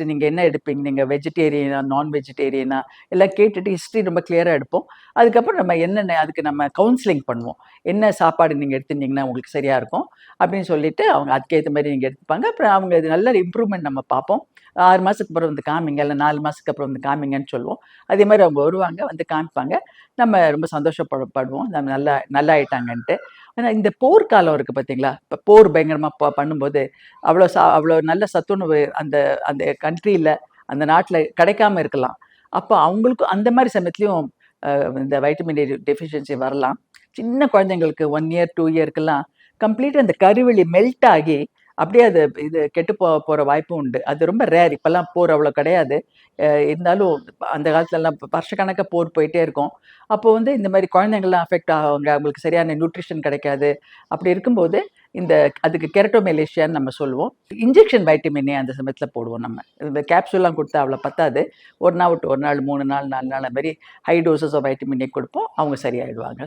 நீங்கள் என்ன எடுப்பீங்க, நீங்கள் வெஜிடேரியனா நான் வெஜிடேரியனா எல்லாம் கேட்டுட்டு ஹிஸ்ட்ரி ரொம்ப கிளியராக எடுப்போம். அதுக்கப்புறம் நம்ம என்னென்ன அதுக்கு நம்ம கவுன்சிலிங் பண்ணுவோம். என்ன சாப்பாடு நீங்கள் எடுத்துருந்தீங்கன்னா உங்களுக்கு சரியாக இருக்கும் அப்படின்னு சொல்லிட்டு அவங்க அதுக்கேற்ற மாதிரி நீங்கள் எடுத்துப்பாங்க. அப்புறம் அவங்க இது நல்ல இம்ப்ரூவ்மெண்ட் நம்ம பார்ப்போம். 6 மாதத்துக்கு அப்புறம் வந்து காமிங்க, இல்லை 4 மாதத்துக்கு அப்புறம் வந்து காமிங்கன்னு சொல்லுவோம். அதே மாதிரி அவங்க வருவாங்க, வந்து காமிப்பாங்க. நம்ம ரொம்ப சந்தோஷப்படுவோம் நம்ம நல்லா ஆயிட்டாங்கன்ட்டு. ஆனால் இந்த போர்க்காலம் இருக்குது பார்த்தீங்களா, இப்போ போர் பயங்கரமாக பண்ணும்போது அவ்வளோ நல்ல சத்துணவு அந்த அந்த கண்ட்ரியில் அந்த நாட்டில் கிடைக்காம இருக்கலாம். அப்போ அவங்களுக்கும் அந்த மாதிரி சமயத்துலையும் இந்த வைட்டமின் டி டெஃபிஷியன்சி வரலாம். சின்ன குழந்தைங்களுக்கு 1 இயர் 2 இயர்க்கெல்லாம் கம்ப்ளீட்டாக அந்த கருவெளி மெல்ட் ஆகி அப்படியே அது இது கெட்டு போகிற வாய்ப்பும் உண்டு. அது ரொம்ப ரேர். இப்போல்லாம் போர் அவ்வளோ கிடையாது. இருந்தாலும் அந்த காலத்துலலாம் வருஷக்கணக்காக போர் போயிட்டே இருக்கும். அப்போ வந்து இந்த மாதிரி குழந்தைங்கள்லாம் அஃபெக்ட் ஆவாங்க, அவங்களுக்கு சரியான நியூட்ரிஷன் கிடைக்காது. அப்படி இருக்கும்போது இந்த அதுக்கு கெரட்டோமெலேஷியான்னு நம்ம சொல்லுவோம். இன்ஜெக்ஷன் வைட்டமின் ஏ அந்த சமயத்தில் போடுவோம் நம்ம. இந்த கேப்சூல்லாம் கொடுத்தா அவ்வளோ பத்தாது. ஒரு நாள் விட்டு ஒரு நாள் 3 நாள் 4 நாள் அது மாதிரி high doses of vitamin A கொடுப்போம். அவங்க சரியாயிடுவாங்க.